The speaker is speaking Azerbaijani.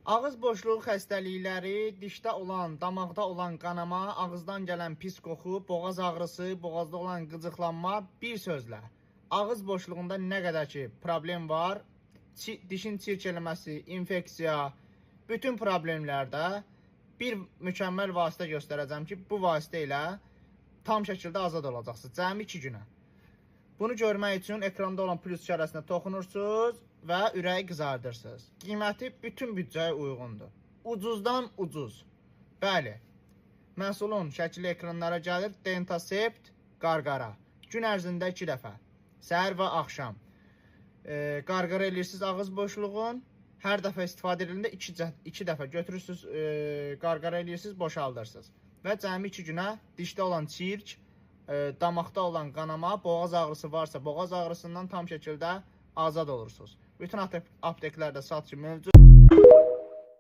Ağız boşluğu xəstəlikləri, dişdə olan, damaqda olan qanama, ağızdan gələn pis qoxu, boğaz ağrısı, boğazda olan qıcıqlanma, bir sözlə, ağız boşluğunda nə qədər ki problem var, dişin çirk eləməsi, infeksiya, bütün problemlərdə bir mükəmməl vasitə göstərəcəm ki, bu vasitə ilə tam şəkildə azad olacaqsınız, cəmi 2 günə. Bunu görmək üçün ekranda olan plus işarəsinə toxunursunuz və ürəyi qızardırsınız. Qiyməti bütün büdcəyə uyğundur. Ucuzdan ucuz. Bəli, məhsulun şəkili ekranlara gəlir. Dentasept qarqara. Gün ərzində 2 dəfə. Səhər və axşam. Qarqara edirsiniz ağız boşluğun. Hər dəfə istifadə edilində 2 dəfə götürürsünüz, qarqara edirsiniz, boşaldırsınız. Və cəmi 2 günə dişdə olan çirk, damaqda olan qanama, boğaz ağrısı varsa, boğaz ağrısından tam şəkildə azad olursunuz. Bütün apteklərdə satışı mövcud.